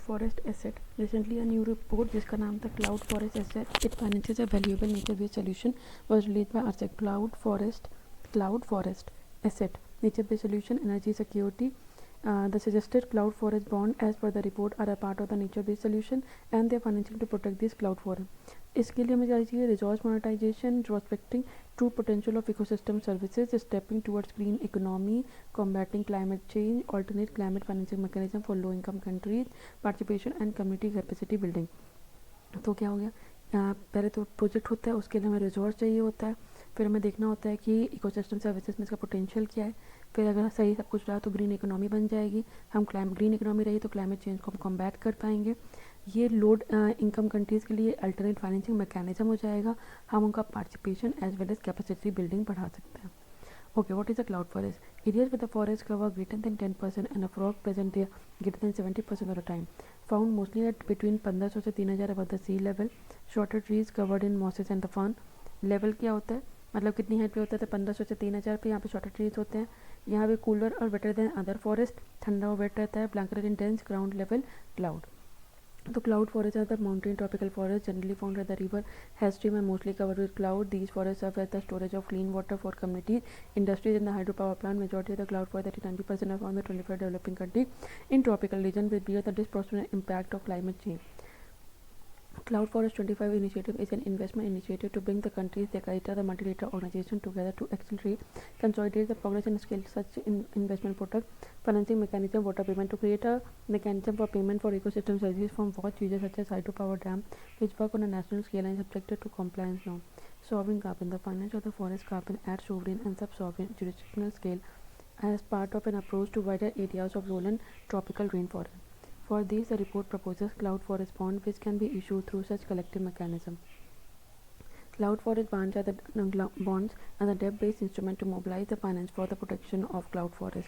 forest asset. Recently, a new report जिसका नाम था Cloud Forest Asset, it finances a valuable nature-based solution, was released by RSEC. Cloud Forest Asset, nature-based solution, energy security. The suggested cloud forest bond as per the report are a part of the nature-based solution and they are financing to protect this cloud forest. इसके लिए हमें क्या चाहिए? Resource monetization, prospecting true potential of ecosystem services, stepping towards green economy, combating climate change, alternate climate financing mechanism for low income countries, participation and community capacity building. तो क्या हो गया? पहले तो प्रोजेक्ट होता है, उसके लिए हमें रिसोर्स चाहिए होता है, फिर हमें देखना होता है कि इकोसिस्टम सर्विसेज में इसका पोटेंशियल क्या है, फिर अगर सही सब कुछ रहा तो ग्रीन इकोनॉमी बन जाएगी, हम ग्रीन इकोनॉमी रही तो क्लाइमेट चेंज को हम कॉम्बैट कर पाएंगे, ये लोड इनकम कंट्रीज़ के लिए अल्टरनेट फाइनेंसिंग मैकेनिज्म हो जाएगा, हम उनका participation as well as capacity building बढ़ा सकते हैं. Okay, what is a cloud forest? Areas with the forest cover greater than 10% and a frog present there greater than 70% of the time. Found mostly at between 1500 से 3000 above the sea level. Shorter trees covered in mosses and the fern. Level क्या होता है? मतलब कितनी height पे होता है? 1500 से 3000 पे यहाँ पे शॉर्टर ट्रीज होते हैं. यहाँ पे कूलर और वेटर देन अदर फॉरेस्ट, ठंडा और वेट रहता है. Blanketed in dense ground level cloud. The cloud forests are the mountain tropical forests generally found at the river has stream and mostly covered with cloud. These forests serve as the storage of clean water for communities, industries and the hydropower plant. Majority of the cloud forests, 90% are found in the 25 developing countries in tropical region with bear the disproportionate impact of climate change. Cloud Forest 25 initiative is an investment initiative to bring the countries, the CAITA, the multilateral organization together to accelerate, consolidate the progress and scale such investment product, financing mechanism, water payment to create a mechanism for payment for ecosystem services from watch users such as hydropower dam, which work on a national scale and subjected to compliance norm. Sovereign carbon, the finance of the forest carbon at sovereign and sub-sovereign jurisdictional scale as part of an approach to wider areas of lowland tropical rainforest. For this, the report proposes cloud forest bond which can be issued through such collective mechanism. Cloud forest bonds are the debt-based instrument to mobilize the finance for the protection of cloud forest.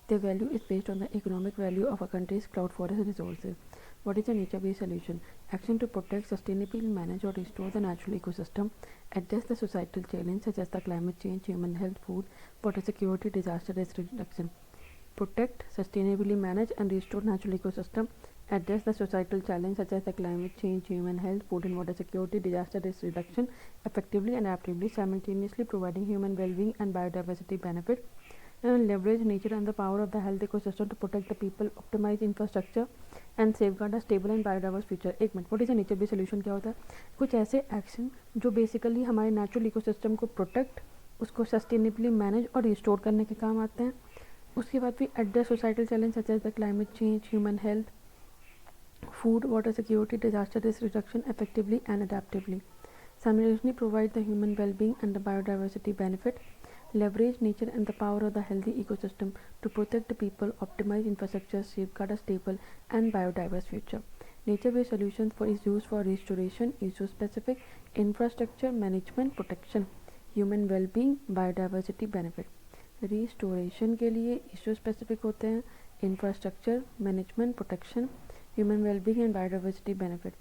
Their value is based on the economic value of a country's cloud forest resources. What is a nature-based solution? Action to protect, sustainably manage or restore the natural ecosystem, address the societal challenges such as the climate change, human health, food, water security, disaster risk reduction. Protect, sustainably manage and restore natural ecosystem, address the societal challenge such as the climate change, human health, food and water security, disaster risk reduction, effectively and adaptively, simultaneously providing human well-being and biodiversity benefit, and leverage nature and the power of the health ecosystem to protect the people, optimize infrastructure and safeguard a stable and biodiverse future. एक मिनट, what is a nature based solution क्या होता है? कुछ ऐसे action जो basically हमारे natural ecosystem को प्रोटेक्ट, उसको सस्टेनेबली मैनेज और रिस्टोर करने के काम आते हैं. उसके बाद भी address societal challenge such as the climate change, human health, food, water security, disaster risk reduction effectively and adaptively. Simultaneously provide the human well-being and the biodiversity benefit. Leverage nature and the power of the healthy ecosystem to protect the people, optimize infrastructure, safeguard a stable and biodiverse future. Nature-based solutions is used for restoration, issue-specific, infrastructure management, protection, human well-being, biodiversity benefit. Restoration के लिए issue specific होते हैं, infrastructure management, protection, human wellbeing and biodiversity benefit.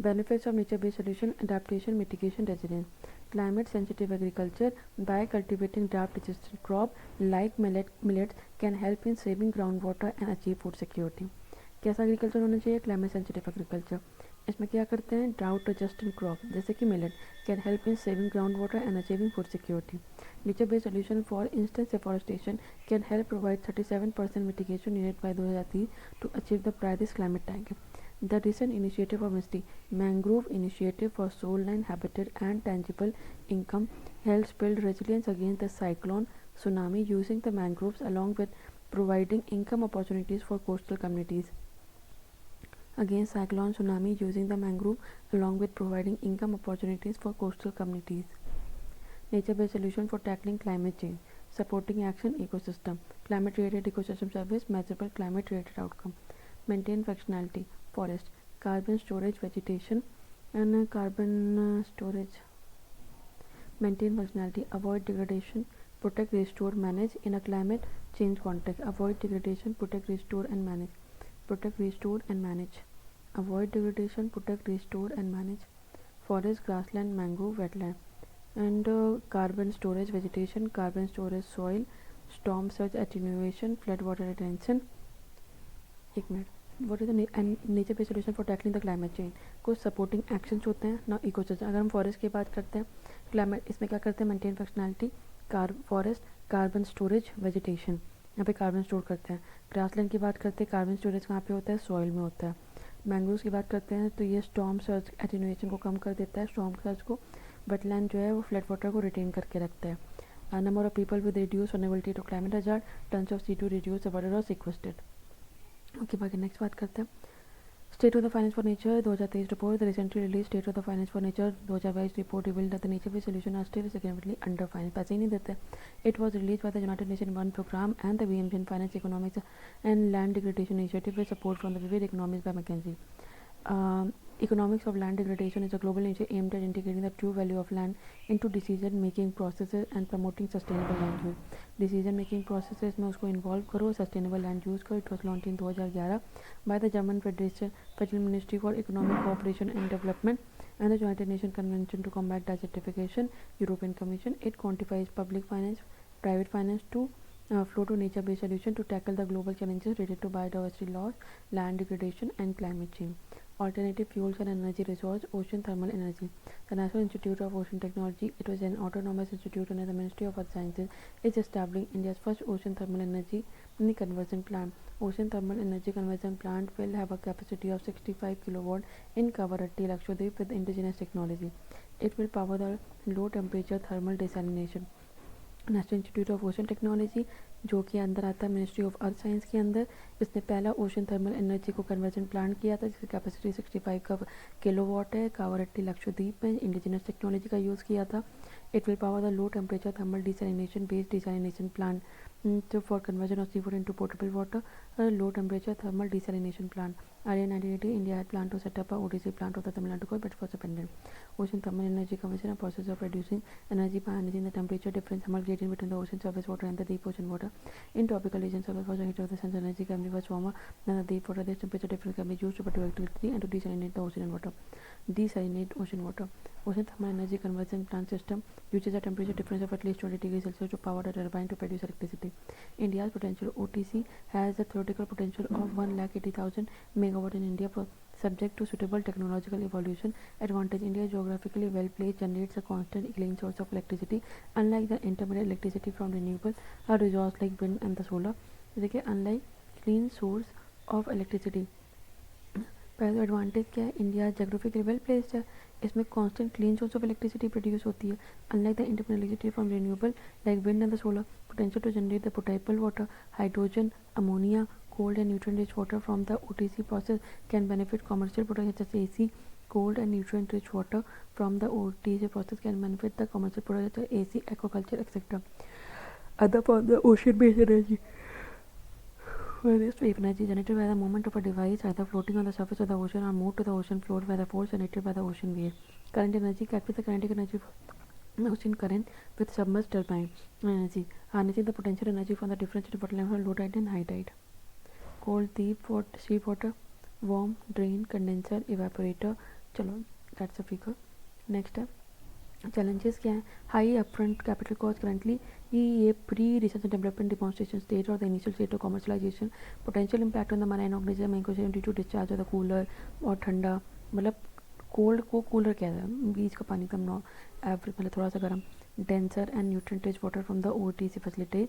Benefits of nature based solution: adaptation, mitigation, resilience. Climate sensitive agriculture by cultivating draft resistant crop like millets can help in saving ground water and achieve food security. कैसा agriculture होना चाहिए? Climate sensitive agriculture. इसमें क्या करते हैं? Drought resistant crop जैसे कि millet can help in saving ground water and achieving food security. Nature based solution for instance deforestation can help provide 37% mitigation needed by 2030 to achieve the Paris climate target. The recent initiative of MISTI, Mangrove Initiative for Shoreline Habitat and Tangible Income, helps build resilience against the cyclone tsunami using the mangroves along with providing income opportunities for coastal communities. Against cyclone tsunami using the mangrove along with providing income opportunities for coastal communities. Nature-based solution for tackling climate change, supporting action ecosystem, climate-related ecosystem service, measurable climate-related outcome. Maintain functionality, forest, carbon storage, vegetation and carbon storage. Maintain functionality, avoid degradation, protect, restore, manage in a climate change context. Avoid degradation, protect, restore and manage. Protect, restore and manage. Avoid degradation, protect, restore and manage. Forest, grassland, mangrove, wetland. And carbon storage, vegetation, carbon storage, soil, storm surge attenuation, flood water retention. एक मिनट, what is the nature based solution for tackling the climate change. कुछ supporting actions होते हैं ना ecosystem. अगर हम forest की बात करते हैं, क्लाइमेट इसमें क्या करते हैं, maintain functionality, forest, carbon storage, vegetation, यहाँ पे कार्बन स्टोर करते हैं। ग्रासलैंड की बात करते हैं, कार्बन स्टोरेज कहाँ पे होता है, सॉइल में होता है। मैंग्रोव्स की बात करते हैं तो ये स्टॉर्म सर्ज एटेन्यूएशन को कम कर देता है, स्टॉर्म सर्ज को। वेटलैंड जो है वो फ्लड वाटर को रिटेन करके रखता है। Number of people with reduce vulnerability to climate hazard, tons of CO2 reduce water और सिक्वेस्टेड। ओके, बाकी नेक्स्ट बात करते हैं। State of the finance for nature 2023 report, the recently release state of the finance for nature 2022 report revealed that the nature based solution are still significantly under finance, पैसे ही नहीं देते। It was release by the United Nation one program and the BMG finance economics and land degradation initiative with support from the Vivid Economics by McKinsey. Economics of land degradation is a global initiative aimed at integrating the true value of land into decision-making processes and promoting sustainable land use. Decision-making processes में उसको involve करो, sustainable land use करो. It was launched in 2011 by the German Federal Ministry for Economic Cooperation and Development and the United Nations Convention to Combat Desertification, European Commission. It quantifies public finance, private finance to flow to nature-based solution to tackle the global challenges related to biodiversity loss, land degradation, and climate change. Alternative fuels and energy resource, ocean thermal energy. The National Institute of Ocean Technology, it was an autonomous institute under the Ministry of Earth Sciences, is establishing India's first ocean thermal energy conversion plant. Ocean thermal energy conversion plant will have a capacity of 65 kilowatt in Kavaratti, Lakshadweep with indigenous technology. It will power the low temperature thermal desalination. National institute of ocean technology जो कि अंदर आता है ministry of earth science के अंदर, इसने पहला ocean thermal energy को कन्वर्जन प्लांट किया था जिसकी कैपेसिटी 65 किलोवाट है। कावरट्टी लक्षद्वीप में इंडिजिनस टेक्नोलॉजी का यूज़ किया था। It will power the low temperature thermal desalination based desalination plant for conversion of seafood into potable water, a low temperature thermal desalination plant. Earlier in 1980, India had planned to set up a OTC plant of the Tamil Nadu coast, but was abandoned. Ocean thermal energy conversion, a process of reducing energy by harnessing the temperature difference thermal gradient between the ocean surface water and the deep ocean water. In tropical regions, surface water heat of the sun's energy can be much warmer than the deep water. This temperature difference can be used to produce electricity and to desalinate the ocean water. Desalinate ocean water. Ocean thermal energy conversion plant system uses a temperature difference of at least 20 degrees Celsius to power a turbine to produce electricity. India's potential OTC has a theoretical potential of 180,000 megawatt in India, subject to suitable technological evolution. Advantage: India is geographically well placed, generates a constant clean source of electricity, unlike the intermittent electricity from renewable resource like wind and the solar. देखिए, unlike clean source of electricity, पहला advantage क्या है, India geographically well placed है, इसमें constant clean source of electricity produce होती है, unlike the independent electricity from renewable like wind and the solar. Potential to generate the potable water, hydrogen, ammonia, cold and nutrient rich water from the OTC process can benefit commercial products such as AC. Cold and nutrient rich water from the OTC process can benefit the commercial products such as AC, aquaculture, etc. Other from the ocean based energy. This wave energy generated by the movement of a device either floating on the surface of the ocean or moved to the ocean floor by the force generated by the ocean wave. Current energy captures the kinetic energy from ocean current with submerged turbine energy, harnessing the potential energy from the differentiated water level from low tide and high tide. Cold, deep water, sea water, warm, drain, condenser, evaporator. चलो, that's the figure. Next है challenges क्या है, high upfront capital cost currently, ये pre research and development demonstration stage और the initial stage of commercialisation. Potential impact on the marine organism ecosystem due to discharge of the cooler और ठंडा, मतलब cold को cooler कहता है, बीच का पानी कम नॉ एवरेज मतलब थोड़ा सा गर्म. Denser and nutrient rich water from the OTC facilities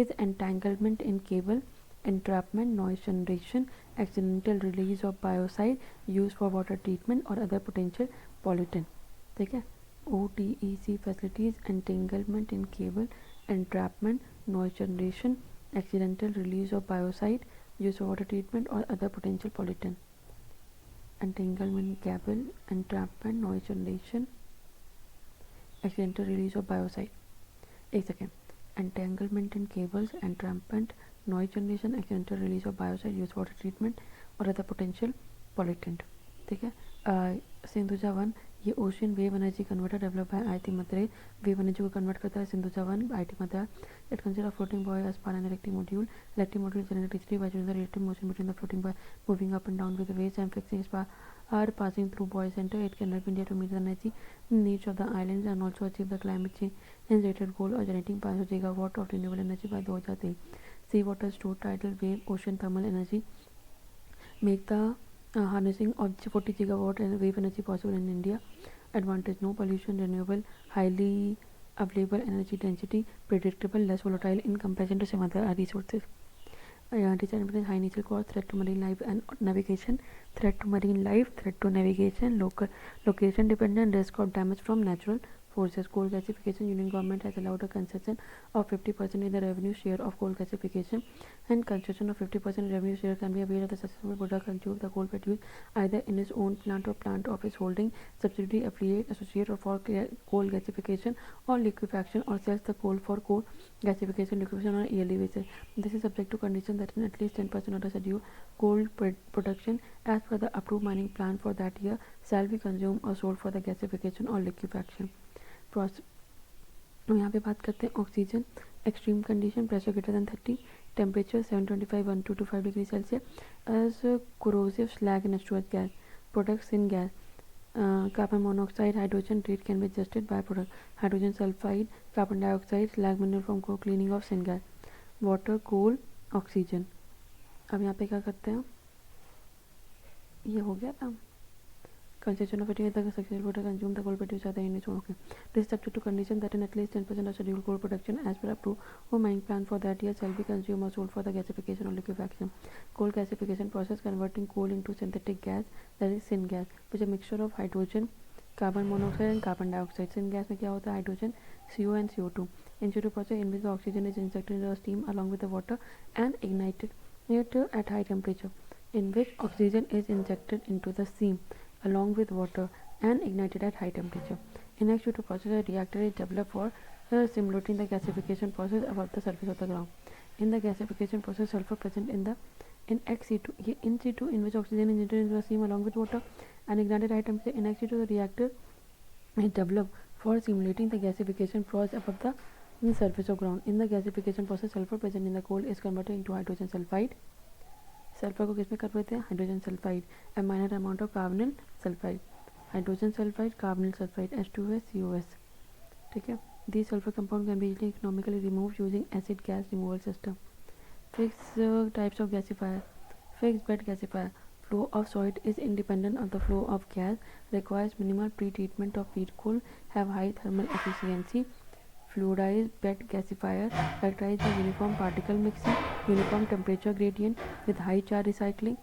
is entanglement in cable, entrapment, noise generation, accidental release of biocide used for water treatment or other potential pollutant. ठीक है, OTEC facilities, entanglement in cable, entrapment, noise generation, accidental release of biocide used for water treatment or other potential pollutant. Entanglement in cable, entrapment, noise generation, accidental release of biocide. एक second. Entanglement in cables, entrapment, noise generation, accidental release of biocide used for water treatment और other potential pollutant. ठीक है. Sindhuja one, ये ocean wave energy converter develop है IIT Madras. Wave energy को convert करता है Sindhuja one IIT Madras. It consider floating buoy as per an electric module. Electric module generate electricity by using the relative motion between the floating buoy moving up and down with the waves and fixing are passing through buoy center. It can help India to meet the energy needs of the islands and also achieve the climate change related goal of generating 500 gigawatt of renewable energy by 2030. Sea water, stored tidal wave, ocean thermal energy. make the harnessing of 40 gigawatt and wave energy possible in India. Advantage: no pollution, renewable, highly available energy density, predictable, less volatile in comparison to some other resources. Disadvantage: high initial cost, threat to marine life and navigation, threat to marine life, threat to navigation, location dependent, risk of damage from natural forces. Coal gasification: Union government has allowed a concession of 50% in the revenue share of coal gasification, and concession of 50% revenue share can be availed if the successful product consumes the coal produced either in its own plant or plant of its holding, subsidiary, affiliate, associate, or for coal gasification or liquefaction, or sells the coal for coal gasification liquefaction on a yearly basis. This is subject to condition that in at least 10% of the scheduled coal production as per the approved mining plan for that year shall be consumed or sold for the gasification or liquefaction process. यहाँ पे बात करते हैं oxygen. Extreme condition: pressure greater than 30, temperature 725 125 degree Celsius, as corrosive slag and H2S gas. Products: in gas, carbon monoxide, hydrogen. Rate can be adjusted by product: hydrogen sulfide, carbon dioxide, slag mineral from coal, cleaning of syngas. Water, coal, oxygen. अब यहाँ पे क्या करते हैं, ये हो गया था concession of 80 the successful product consumed the coal produced at the unit. Okay, this is subject to condition that in at least 10% of scheduled coal production as per approved mining plan for that year shall be consumed or sold for the gasification or liquefaction. Coal gasification process: converting coal into synthetic gas, that is syngas, which is a mixture of hydrogen, carbon monoxide and carbon dioxide. syngas में क्या होता है, hydrogen, CO and CO2. In CO2 process, in which the oxygen is injected into the steam along with the water and ignited at high temperature, in which oxygen is injected into the steam along with water and ignited at high temperature. In H2 process, a reactor is developed for simulating the gasification process above the surface of the ground. In the gasification process, sulfur present in XC2, in C2, in which oxygen is injected into the steam along with water and ignited at high temperature. In XC2, the reactor is developed for simulating the gasification process above the surface of ground. In the gasification process, sulfur present in the coal is converted into hydrogen sulfide. Sulphur को किसमें कर देते हैं, hydrogen sulphide. A minor amount of carbonyl sulphide, hydrogen sulphide, carbonyl sulphide, H2S, COS. ठीक है. These sulfur compound can be easily economically removed using acid gas removal system. Fixed types of gasifier. Fixed bed gasifier: flow of solid is independent of the flow of gas, requires minimal pre-treatment of feed coal, have high thermal efficiency. Fluidized bed gasifier: characterized by uniform particle mixing, uniform temperature gradient with high charge recycling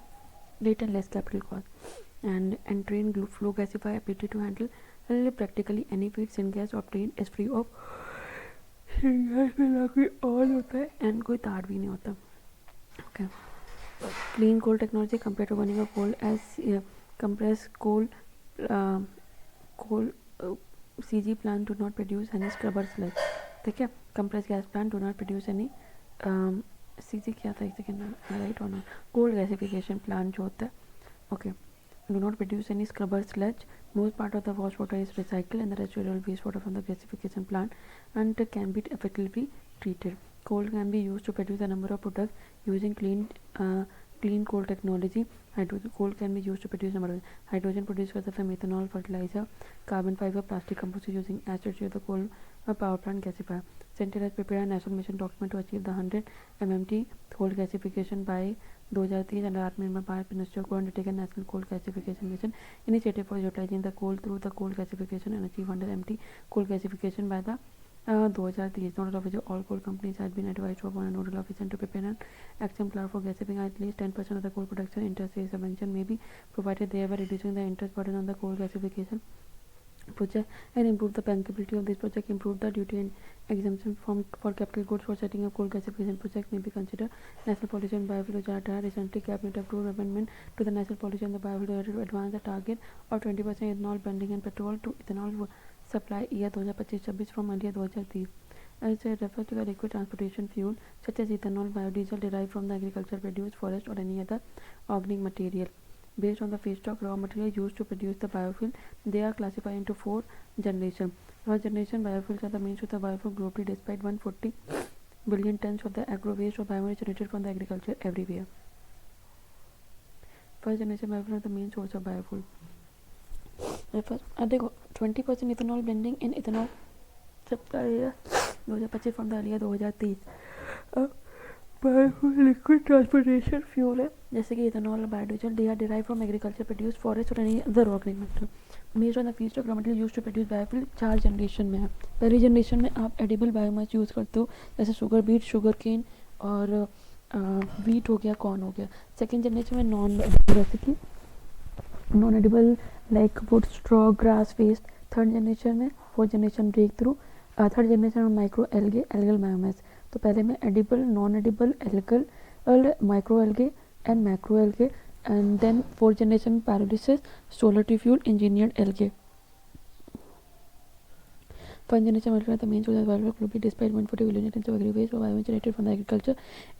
rate and less capital cost. And entrained flow gasifier, ability to handle practically any feed. syngas obtained is free of syngas में ना कोई oil होता है and कोई तार भी नहीं होता. Okay. Clean coal technology: compared to burning of coal as compressed coal CG plant do not produce any scrubber sludge. ठीक है. compressed gas plant do not produce any CG क्या था, एक सेकेंड, राइट और नॉट, coal gasification plant जो होता है, okay, do not produce any scrubber sludge. Most part of the wastewater is recycled and the residual wastewater from the gasification plant and can be effectively treated. Coal can be used to produce a number of products using clean coal technology. Coal can be used to produce a number of hydrogen produced from ethanol, fertilizer, carbon fiber, plastic composites using acid to the coal power plant gasifier. Center has prepared a national mission document to achieve the 100 MMT coal gasification by 2030 and Atmanirbhar Bharat Ministry of Coal undertaken national coal gasification mission initiative for utilizing the coal through the coal gasification and achieve 100 MT coal gasification by the 2030. Nodal officer: all coal companies had been advised to appoint a nodal officer to prepare an action plan for gasifying at least 10% of the coal production. Interstate subvention may be provided, thereby reducing the interest burden on the coal gasification project and improve the bankability of this project. Improve the duty and exemption for capital goods for setting up coal gasification project may be considered. National Policy on Biofuel 2018 recently cabinet approved amendment to the National Policy on the Biofuel to advance the target of 20% ethanol blending and petrol to ethanol supply year 2025-26 from earlier 2030. As it refers to the liquid transportation fuel such as ethanol, biodiesel derived from the agriculture produce, forest or any other organic material. Based on the feedstock raw material used to produce the biofuel, they are classified into 4 generations. First generation biofuels are the main source of biofuel globally, despite 140 billion tons of the agro waste or biomass generated from the agriculture everywhere. First generation biofuel are the main source of biofuel. देखो 20% ethanol blending in ethanol supply 2025 from the earlier 2030. Liquid transportation fuel है जैसे कि ethanol और biodiesel. They are derive from agriculture, produce forest और any other organic made on the feedstock raw material used to produce biofuel. 4 generation में है. पहली generation में आप एडिबल बायोमास यूज़ करते हो जैसे शुगर बीट, शुगर केन और वीट हो गया, कॉर्न हो गया. सेकेंड जनरेशन में नॉन एडिबल जैसे कि non edible like wood, straw, grass waste. Third generation में, fourth generation break through. Third generation में माइक्रो एल्गे, एल्गल बायोमास. तो पहले में edible, non edible, algal, micro algae and macro algae. And then fourth generation में pyrolysis, solar fuel, engineered algae. Fund generation multiplies the main source of biofuel globally despite 140 billion tons of agri-waste or biomass generated from the agriculture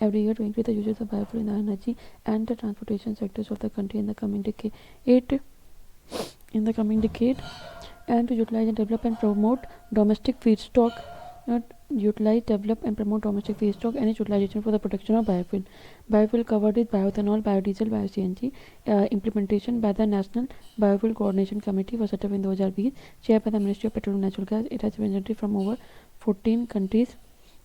every year to increase the usage of biofuel in the energy and the transportation sectors of the country in the coming decade and to utilize and develop and promote domestic feedstock utilize, develop and promote domestic feedstock and its utilization for the production of biofuel. Biofuel covered with bioethanol, biodiesel, bio-CNG. Implementation by the National Biofuel Coordination Committee was set up in 2020, chaired by the Ministry of Petroleum and Natural Gas. It has representatives from over 14 countries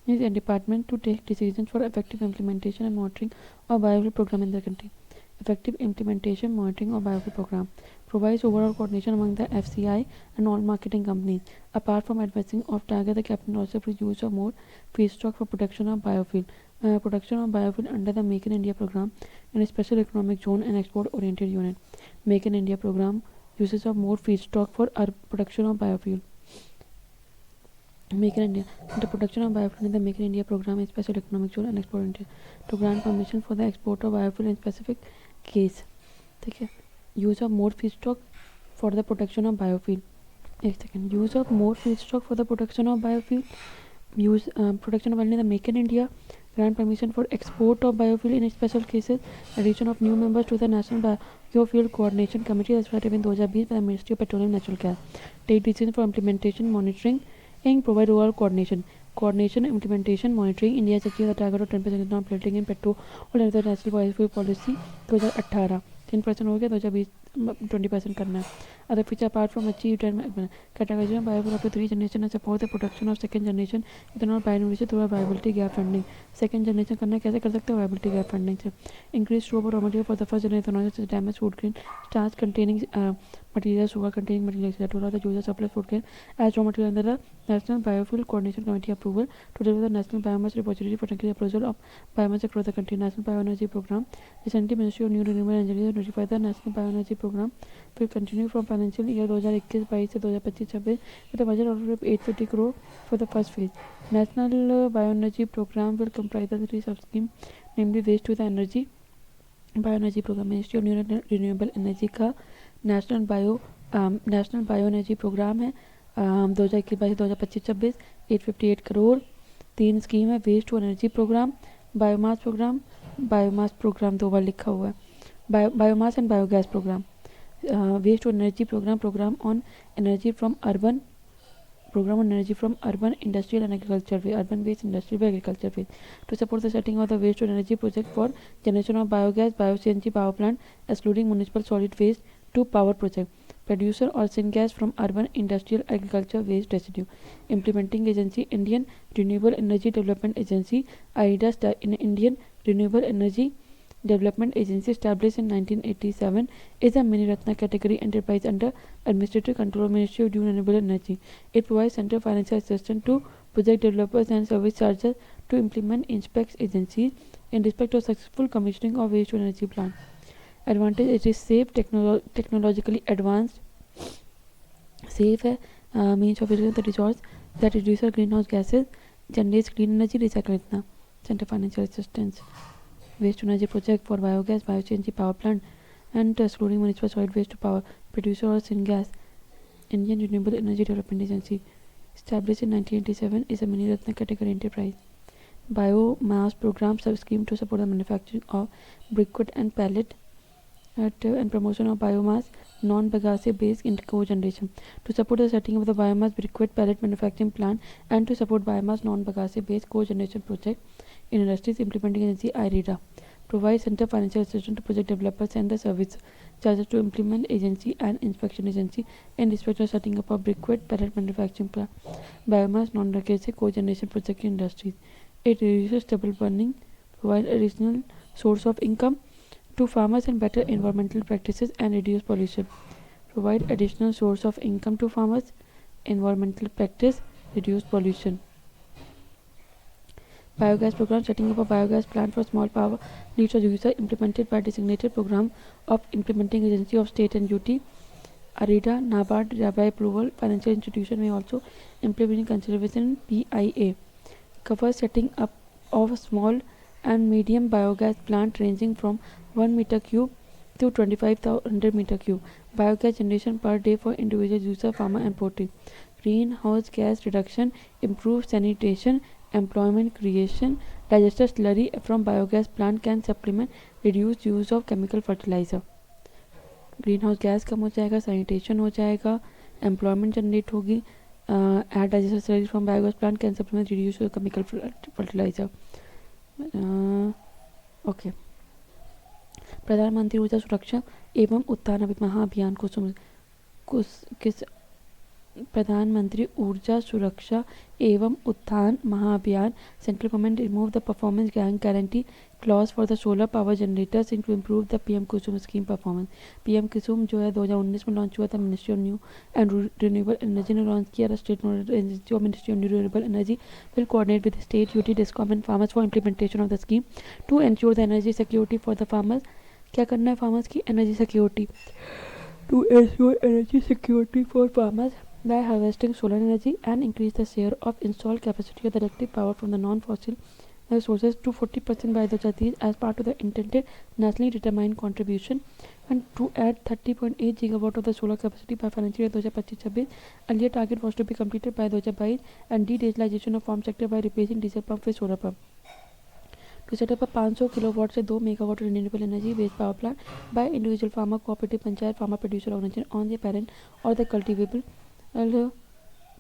and departments to take decisions for effective implementation and monitoring of biofuel program in the country. Effective implementation, monitoring of biofuel program provides overall coordination among the FCI and all marketing companies. Apart from advancing of target, the cabinet also approved use of more feedstock for production of biofuel. Production of biofuel under the Make in India program and a special economic zone and export oriented unit. Make in India program uses of more feedstock for production of biofuel. Make in India. The production of biofuel in the Make in India program is special economic zone and export oriented to grant permission for the export of biofuel in specific case. ठीक है. Use of more feedstock for the production of biofuel. एक second. Use of more feedstock for the production of biofuel. Use production of the Make in India. Grant permission for export of biofuel in special cases. Addition of new members to the National Biofuel Coordination Committee as started in 2020 by the Ministry of Petroleum and Natural Gas. Take decisions for implementation, monitoring, and provide overall coordination. Coordination, implementation, monitoring. India has achieved the target of 10% non polluting in petrol और national biofuel policy 2018. 10% हो गया, 2020 20% करना है. Other feature apart from achieved categorization of biofuel up to 3 generation and support the production of second generation ethanol bioenergy through viability gap funding. Second generation करना है, कैसे कर सकते हो? Viability gap funding से. Increase scope of raw material for the first generation ethanol such as damaged food grain, starch containing materials, sugar containing materials that will allow the user surplus food grain as raw material under the National Biofuel Coordination Committee approval to develop the National Biomass Repository for technical appraisal of biomass across the country. National Bioenergy Program. Recently, Ministry of New Renewable Energy has notified the National Bioenergy Program will continue from financial year 2021-22 से 2025-26 with a budget of 850 crore for the first phase. National Bioenergy Program will comprise the 3 sub-schemes, namely Waste to the Energy Bioenergy Program. Ministry of New Renewable Energy का national bioenergy program है 2021-22 858 crore. 3 scheme है. Waste to energy program, biomass program 2 बार लिखा हुआ है. Biomass and biogas program. Waste to energy program on energy from urban industrial and agriculture waste, urban waste, industrial waste, agriculture waste, to support the setting of the waste to energy project for generation of biogas, bio-CNG power plant, excluding municipal solid waste to power project, producer or syngas from urban industrial agriculture waste residue. Implementing agency Indian Renewable Energy Development Agency, IREDA, Indian Renewable Energy Development Agency established in 1987 is a mini Ratna category enterprise under administrative control of Ministry of New Renewable Energy. It provides central financial assistance to project developers and service chargers to implement inspects agencies in respect of successful commissioning of waste to energy plant. Advantage: it is safe, technologically advanced, safe है, means of the resource that reduces greenhouse gases, generates clean energy, recycle इतना. Central financial assistance. Waste to energy project for biogas, bio-CNG power plant and excluding municipal solid waste to power producer or syngas. Indian Renewable Energy Development Agency established in 1987 is a mini Ratna category enterprise. Biomass program sub-scheme to support the manufacturing of briquette and pellet and promotion of biomass non-bagasse based in cogeneration. To support the setting of the biomass briquette pellet manufacturing plant and to support biomass non-bagasse based cogeneration project in industries, implementing agency IREDA provides center financial assistance to project developers and the service charges to implement agency and inspection agency in respect of setting up a briquette pellet manufacturing plant, biomass non-bagasse cogeneration project in industries. It reduces stubble burning, provide additional source of income to farmers and better environmental practices and reduce pollution. Provide additional source of income to farmers, environmental practice, reduce pollution. Biogas program, setting up a biogas plant for small power needs user, implemented by designated program of implementing agency of state and UT. ARIDA, NABARD, by approval, financial institution may also implement conservation PIA. Covers setting up of small and medium biogas plant ranging from 1 meter cube to 2500 meter cube. Biogas generation per day for individual user, farmer and poultry. Greenhouse gas reduction, improved sanitation, employment creation. Digester slurry from biogas plant can supplement reduced use of chemical fertilizer. Green house gas कम हो जाएगा, sanitation हो जाएगा, employment generate होगी. Add digester slurry from biogas plant can supplement reduce chemical fertilizer. Okay. प्रधानमंत्री ऊर्जा सुरक्षा एवं उत्थान महाअभियान किस प्रधानमंत्री ऊर्जा सुरक्षा एवं उत्थान महाअभियान central government remove the performance guarantee clause for the solar power generators to improve the PM Kusum scheme performance. PM Kusum जो है 2019 में लॉन्च हुआ था. Ministry of new and renewable energy ने लॉन्च किया. State agency of ministry of new renewable energy will coordinate with state UT discom and farmers for implementation of the scheme to ensure the energy security for the farmers. क्या करना है farmers की? Energy security. To ensure energy security for farmers by harvesting solar energy and increase the share of installed capacity of the electric power from the non-fossil sources to 40% by 2030 as part of the intended nationally determined contribution, and to add 30.8 gigawatt of the solar capacity by financial year 2025-26. Earlier target was to be completed by 2022 and de-dieselization of farm sector by replacing diesel pump with solar pump. To set up a 500 kilowatt से 2 megawatt renewable energy based power plant by individual farmer, cooperative, panchayat, farmer producer organization on the parent or the cultivable.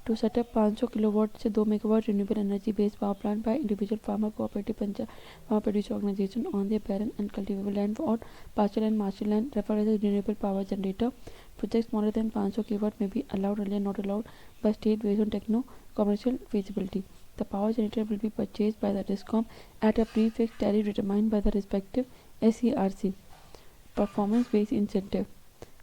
To set up 500 kilowatt से 2 megawatt renewable energy based power plant by individual farmer, cooperative, panchayat, farmer producer organization on their barren and cultivable land or partial and marshal land referred as a renewable power generator. Projects smaller than 500 kilowatt may be allowed, earlier not allowed by state based on techno-commercial feasibility. The power generator will be purchased by the DISCOM at a prefixed tariff determined by the respective SERC. Performance-based incentive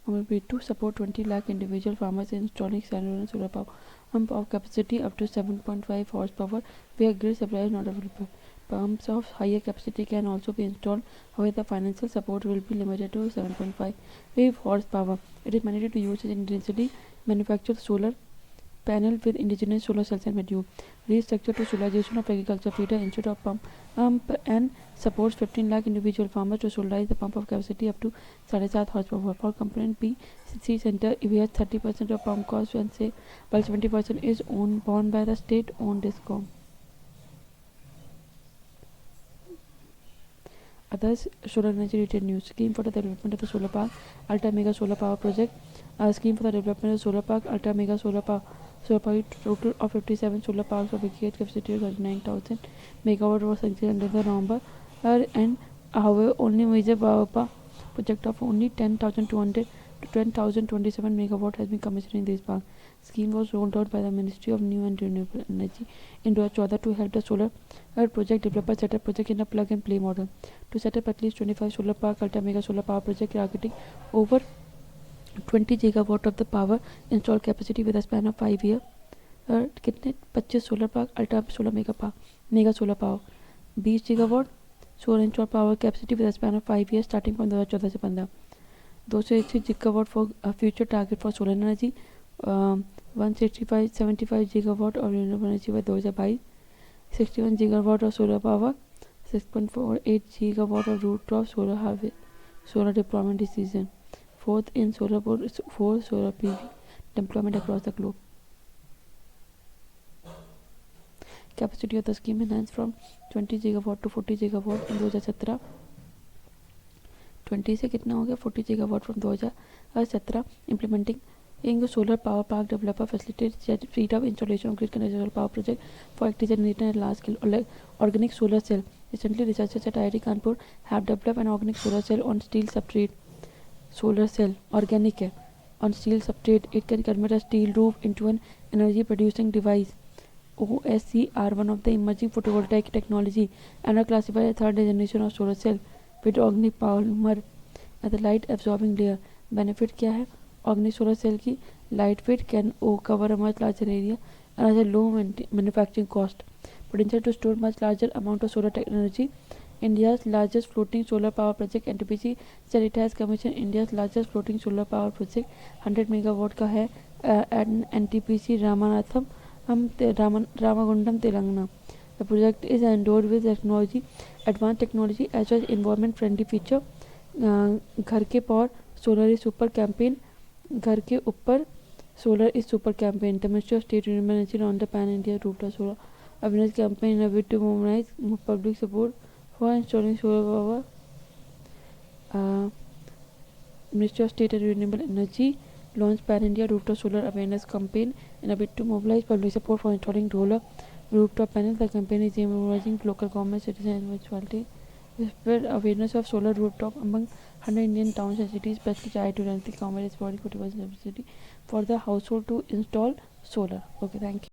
will be to support 20 lakh individual farmers in installing standalone solar power pump of capacity up to 7.5 horsepower where grid supply is not available. Pumps of higher capacity can also be installed, however the financial support will be limited to 7.5 horsepower. It is mandated to use indigenously manufactured solar panel with indigenous solar cells and module. Restructure to solarization of agriculture feeder instead of pump and supports 15 lakh individual farmers to solarize the pump of capacity up to 7.5 horsepower. For component B, C center, if we have 30% of pump cost and say while 70% is borne by the state-owned DISCOM. Others solar energy related news. Scheme for the development of the solar park, Ultra Mega Solar Power Project. Scheme for the development of solar park, Ultra Mega Solar Power. Solar power, total of 57 solar parks of aggregate capacity of 39,000 megawatt was sanctioned under the November, and however only major power project of only 10,200 to 10,027 megawatt has been commissioned in this park. Scheme was rolled out by the Ministry of New and Renewable Energy in 2014 to help the solar project developers set up project in a plug and play model. To set up at least 25 solar park, Ultra Mega Solar Power Project targeting over 20 gigawatt of the power installed capacity with a span of 5 years. कितने 25 solar park, ultra solar mega solar power 20 gigawatt solar install power capacity with span of 5 years starting from 2014 से 15. 280 gigawatt for future target for solar energy. 175 gigawatt और renewable energy by 2022. 61 gigawatt of solar power. 6.48 gigawatt of rooftop solar deployment decision. Fourth in solar PV deployment across the globe. Capacity of the scheme enhanced from 20 gigawatt to 40 gigawatt in 2017. 20 से कितना हो गया 40 gigawatt from 2017. Implementing in solar power park developer facilitates speed of installation of grid connected solar power project for active generation at large scale organic solar cell. Recently, researchers at IIT Kanpur have developed an organic solar cell on steel substrate. Solar cell organic on steel substrate. It can convert a steel roof into an energy producing device. OSC are one of the emerging photovoltaic technology and are classified as third generation of solar cell with organic polymer as the light absorbing layer. Benefit क्या है organic solar cell की? Lightweight, can cover a much larger area and has a low manufacturing cost. Potential to store much larger amount of solar energy. India's largest floating solar power project NTPC said it has commissioned India's largest floating solar power project 100 megawatt का है at NTPC Ramagundam, Telangana. The project is endowed with advanced technology as well as environment friendly feature. घर के पर solar is super campaign. घर के ऊपर solar is super campaign. The Ministry of State Renewable Energy launched the Pan India rooftop solar awareness campaign in a bid to mobilize public support for installing solar power. Ministry of State and Renewable Energy launched Pan India Rooftop Solar Awareness Campaign in a bid to mobilize public support for installing solar rooftop panels. The campaign is aimed at mobilizing local government, citizens, and municipalities to spread awareness of solar rooftop among 100 Indian towns and cities, especially tied to the government is providing 40% subsidy for the household to install solar. Okay, thank you.